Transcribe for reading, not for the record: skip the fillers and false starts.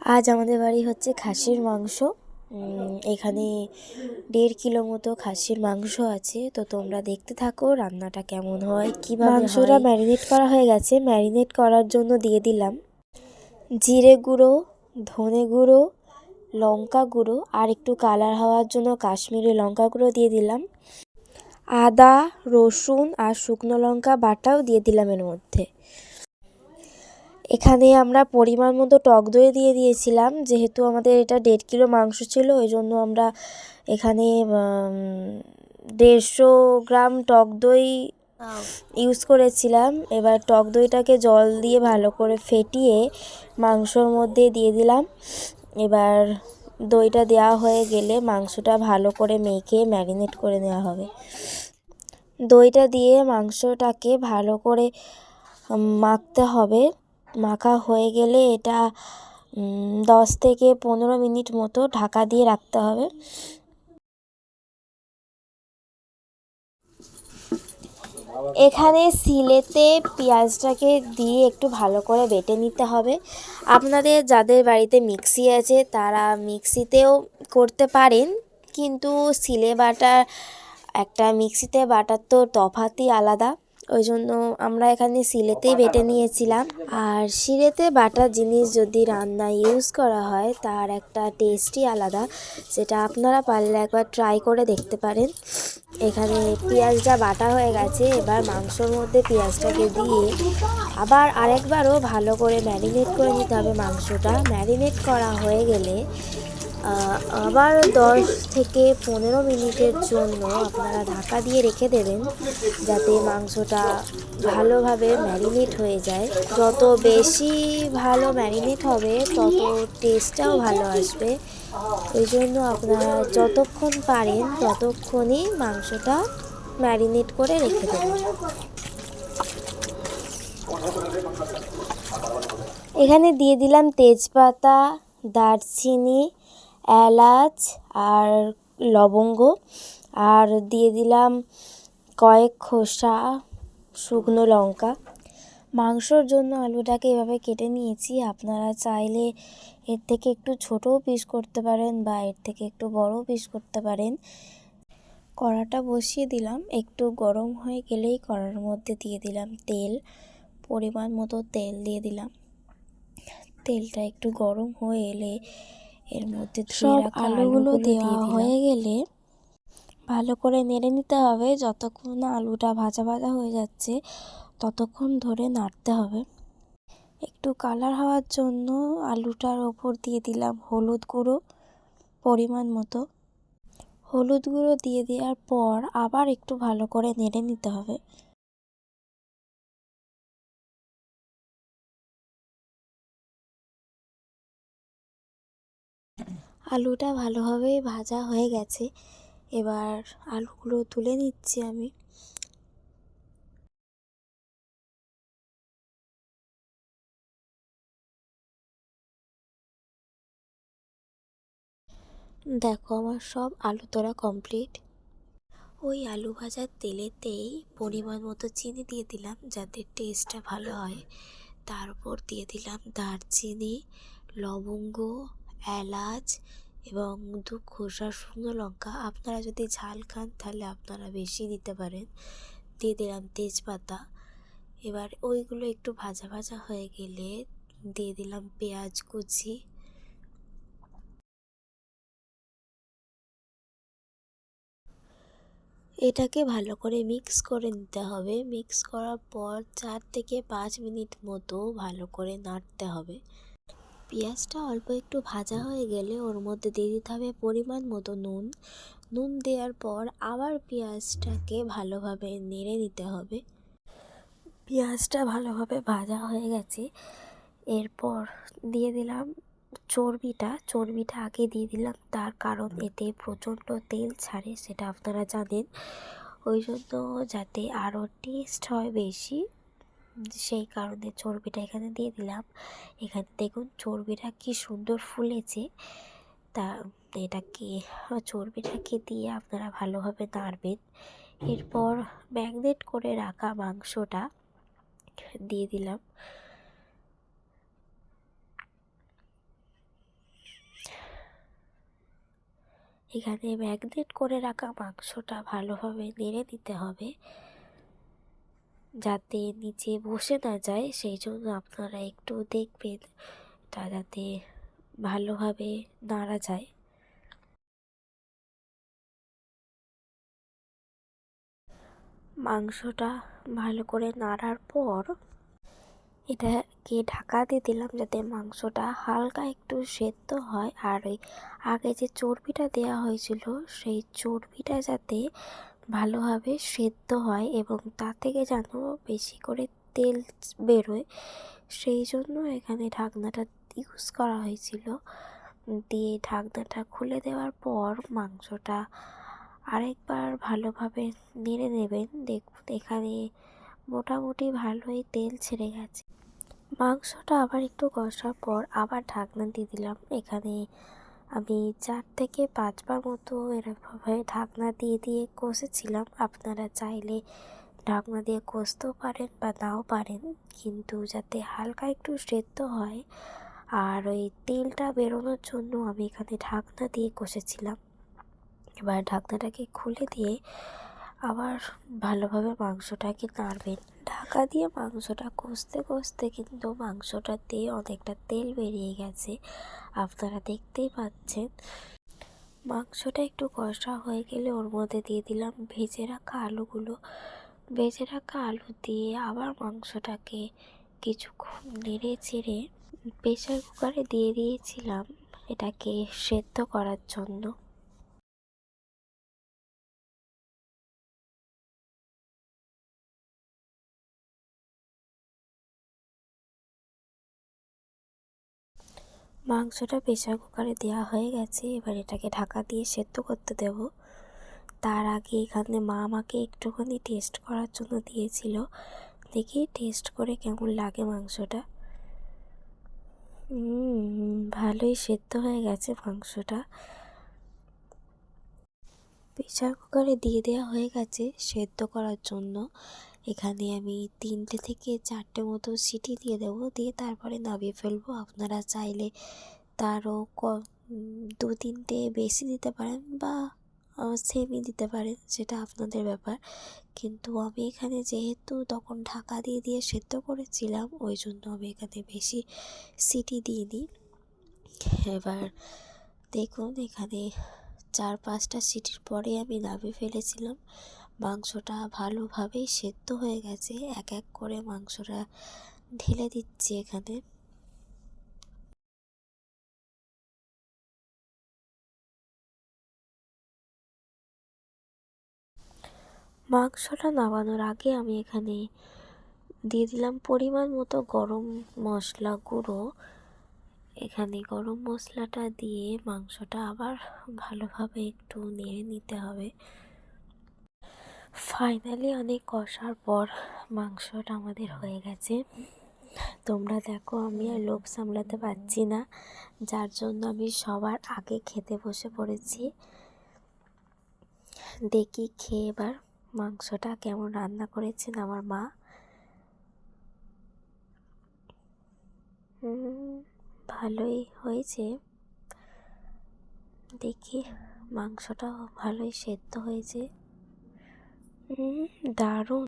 আজ আমাদের বাড়ি হচ্ছে খাসির মাংস। এখানে 1.5 কিলো মতো খাসির মাংস আছে। তো তোমরা দেখতে থাকো রান্নাটা কেমন হয়, কিভাবে মাংসটা ম্যারিনেট করা হয়ে গেছে। ম্যারিনেট করার জন্য দিয়ে দিলাম জিরে গুঁড়ো, ধনে গুঁড়ো, লঙ্কা গুঁড়ো, আর একটু কালার হওয়ার জন্য কাশ্মীরি লঙ্কা গুঁড়ো দিয়ে দিলাম। আদা, রসুন আর শুকনো লঙ্কা বাটাও দিয়ে দিলাম এর মধ্যে। এখানে আমরা পরিমাণ মতো টক দই দিয়ে দিয়েছিলাম, যেহেতু আমাদের এটা 1.5 কিলো মাংস ছিল, ওই জন্য আমরা এখানে 150 গ্রাম টক দই ইউজ করেছিলাম। এবার টক দইটাকে জল দিয়ে ভালো করে ফেটিয়ে মাংসর মধ্যে দিয়ে দিলাম। এবার দইটা দেওয়া হয়ে গেলে মাংসটা ভালো করে মেখে ম্যারিনেট করে নেওয়া হবে। দইটা দিয়ে মাংসটাকে ভালো করে মাখতে হবে। মাখা হয়ে গেলে এটা 10 থেকে 15 মিনিট মতো ঢাকা দিয়ে রাখতে হবে। এখানে শিলেতে পেঁয়াজটাকে দিয়ে একটু ভালো করে বেটে নিতে হবে। আপনাদের যাদের বাড়িতে মিক্সি আছে তারা মিক্সিতেও করতে পারেন, কিন্তু শিলে বাটার একটা মিক্সিতে বাটার তো তফাতই আলাদা। ওই জন্য আমরা এখানে শিলেতেই বেটে নিয়েছিলাম। আর শিলেতে বাটা জিনিস যদি রান্নায় ইউজ করা হয় তার একটা টেস্টই আলাদা, সেটা আপনারা পারলে একবার ট্রাই করে দেখতে পারেন। এখানে পেঁয়াজটা বাটা হয়ে গেছে। এবার মাংসর মধ্যে পেঁয়াজটাকে দিয়ে আবার আরেকবারও ভালো করে ম্যারিনেট করে নিতে হবে মাংসটা। ম্যারিনেট করা হয়ে গেলে আবার 10 থেকে 15 মিনিটের জন্য আপনারা ঢাকা দিয়ে রেখে দেবেন, যাতে মাংসটা ভালোভাবে ম্যারিনেট হয়ে যায়। যত বেশি ভালো ম্যারিনেট হবে তত টেস্টটাও ভালো আসবে। ওই জন্য আপনারা যতক্ষণ পারেন ততক্ষণই মাংসটা ম্যারিনেট করে রেখে দেবেন। এখানে দিয়ে দিলাম তেজপাতা, দারচিনি, এলাচ আর লবঙ্গ, আর দিয়ে দিলাম কয়েক খোসা শুকনো লঙ্কা। মাংসর জন্য আলুটাকে এভাবে কেটে নিয়েছি। আপনারা চাইলে এর থেকে একটু ছোটও পিস করতে পারেন বা এর থেকে একটু বড়ও পিস করতে পারেন। কড়াটা বসিয়ে দিলাম। একটু গরম হয়ে গেলেই কড়ার মধ্যে দিয়ে দিলাম তেল। পরিমাণ মতো তেল দিয়ে দিলাম। তেলটা একটু গরম হয়ে এলে এর মধ্যে সব আলুগুলো দেওয়া হয়ে গেলে ভালো করে নেড়ে নিতে হবে। যতক্ষণ না আলুটা ভাজা ভাজা হয়ে যাচ্ছে ততক্ষণ ধরে নাড়তে হবে। একটু কালার হওয়ার জন্য আলুটার ওপর দিয়ে দিলাম হলুদ গুঁড়ো পরিমাণ মতো। হলুদ গুঁড়ো দিয়ে দেওয়ার পর আবার একটু ভালো করে নেড়ে নিতে হবে। আলুটা ভালোভাবে ভাজা হয়ে গেছে। এবার আলুগুলো তুলে নিচ্ছি আমি। দেখো আমার সব আলু তোলা কমপ্লিট। ওই আলু ভাজার তেলেতেই পরিমাণ মতো চিনি দিয়ে দিলাম যাতে টেস্টটা ভালো হয়। তারপর দিয়ে দিলাম দারচিনি, লবঙ্গ, এলাচ এবং 2 খোসা শুকনো লঙ্কা। আপনারা যদি ঝাল খান তাহলে আপনারা বেশি দিতে পারেন। দিয়ে দিলাম তেজপাতা। এবার ওইগুলো একটু ভাজা ভাজা হয়ে গেলে দিয়ে দিলাম পেঁয়াজ কুচি। এটাকে ভালো করে মিক্স করে নিতে হবে। মিক্স করার পর 4 থেকে 5 মিনিট মতো ভালো করে নাড়তে হবে। পেঁয়াজটা অল্প একটু ভাজা হয়ে গেলে ওর মধ্যে দিয়ে দিতে হবে পরিমাণ মতো নুন। নুন দেওয়ার পর আবার পেঁয়াজটাকে ভালোভাবে নেড়ে নিতে হবে। পেঁয়াজটা ভালোভাবে ভাজা হয়ে গেছে। এরপর দিয়ে দিলাম চর্বিটা আগে দিয়ে দিলাম, তার কারণ এতে প্রচণ্ড তেল ছাড়ে, সেটা আপনারা জানেন। ওই জন্য যাতে আরও টেস্ট হয় বেশি, সেই কারণে চর্বিটা এখানে দিয়ে দিলাম। এখানে দেখুন চর্বিটা কি সুন্দর ফুলেছে। তা চর্বিটাকে দিয়ে আপনারা ভালোভাবে নাড়বেন। এরপর ম্যারিনেট করে রাখা মাংসটা দিয়ে দিলাম। এখানে ম্যাগনেট করে রাখা মাংসটা ভালোভাবে নেড়ে দিতে হবে যাতে নিচে বসে না যায়। সেই জন্য আপনারা একটু দেখবেন তা যাতে ভালোভাবে নাড়া যায়। মাংসটা ভালো করে নাড়ার পর এটাকে ঢাকা দিয়ে দিলাম যাতে মাংসটা হালকা একটু সেদ্ধ হয়। আর ওই আগে যে চর্বিটা দেওয়া হয়েছিল সেই চর্বিটা যাতে ভালোভাবে সেদ্ধ হয় এবং তা থেকে যেন বেশি করে তেল বেরোয়, সেই জন্য এখানে ঢাকনাটা ইউজ করা হয়েছিল। দিয়ে ঢাকনাটা খুলে দেওয়ার পর মাংসটা আরেকবার ভালোভাবে নেড়ে নেবেন। দেখুন এখানে মোটামুটি ভালোই তেল ছেড়ে গেছে। মাংসটা আবার একটু কষার পর আবার ঢাকনা দিয়ে দিলাম। এখানে আমি 4 থেকে 5 বার মতো এরকমভাবে ঢাকনা দিয়ে দিয়ে কষেছিলাম। আপনারা চাইলে ঢাকনা দিয়ে কষতেও পারেন বা নাও পারেন, কিন্তু যাতে হালকা একটু সেদ্ধ হয় আর ওই তেলটা বেরোনোর জন্য আমি এখানে ঢাকনা দিয়ে কষেছিলাম। এবার ঢাকনাটাকে খুলে দিয়ে আবার ভালোভাবে মাংসটাকে নাড়বেন। ঢাকা দিয়ে মাংসটা কষতে কষতে কিন্তু মাংসটাতে অনেকটা তেল বেরিয়ে গেছে, আপনারা দেখতেই পাচ্ছেন। মাংসটা একটু কষা হয়ে গেলে ওর মধ্যে দিয়ে দিলাম ভেজে রাখা আলুগুলো। ভেজে রাখা আলু দিয়ে আবার মাংসটাকে কিছুক্ষণ নেড়ে চেড়ে প্রেসার কুকারে দিয়ে দিয়েছিলাম এটাকে সেদ্ধ করার জন্য। মাংসটা প্রেসার কুকারে দেওয়া হয়ে গেছে, এবার এটাকে ঢাকা দিয়ে সেদ্ধ করতে দেব। তার আগে এখানে মা আমাকে একটুখানি টেস্ট করার জন্য দিয়েছিল, দেখি টেস্ট করে কেমন লাগে মাংসটা। ভালোই সেদ্ধ হয়ে গেছে মাংসটা। প্রেসার কুকারে দিয়ে দেওয়া হয়ে গেছে সেদ্ধ করার জন্য। এখানে আমি 3টে থেকে 4টে মতো সিটি দিয়ে দেবো, দিয়ে তারপরে নামিয়ে ফেলবো। আপনারা চাইলে তারও 2-3টে বেশি দিতে পারেন বা সেমই দিতে পারেন, সেটা আপনাদের ব্যাপার। কিন্তু আমি এখানে যেহেতু তখন ঢাকা দিয়ে দিয়ে সেদ্ধ করেছিলাম, ওই জন্য আমি এখানে বেশি সিটি দিইনি। এবার দেখুন এখানে 4-5টা সিটির পরে আমি নামিয়ে ফেলেছিলাম। মাংসটা ভালোভাবেই সেদ্ধ হয়ে গেছে। এক এক করে মাংসটা ঢেলে দিচ্ছি এখানে। মাংসটা নামানোর আগে আমি এখানে দিয়ে দিলাম পরিমাণ মতো গরম মশলা গুঁড়ো। এখানে গরম মশলাটা দিয়ে মাংসটা আবার ভালোভাবে একটু নেড়ে নিতে হবে। ফাইনালি অনেক কষার পর মাংসটা আমাদের হয়ে গেছে। তোমরা দেখো আমি আর লোভ সামলাতে পারছি না, যার জন্য আমি সবার আগে খেতে বসে পড়েছি। দেখি খেয়ে এবার মাংসটা কেমন রান্না করেছেন আমার মা। ভালোই হয়েছে। দেখি মাংসটাও ভালোই সেদ্ধ হয়েছে। দারুণ।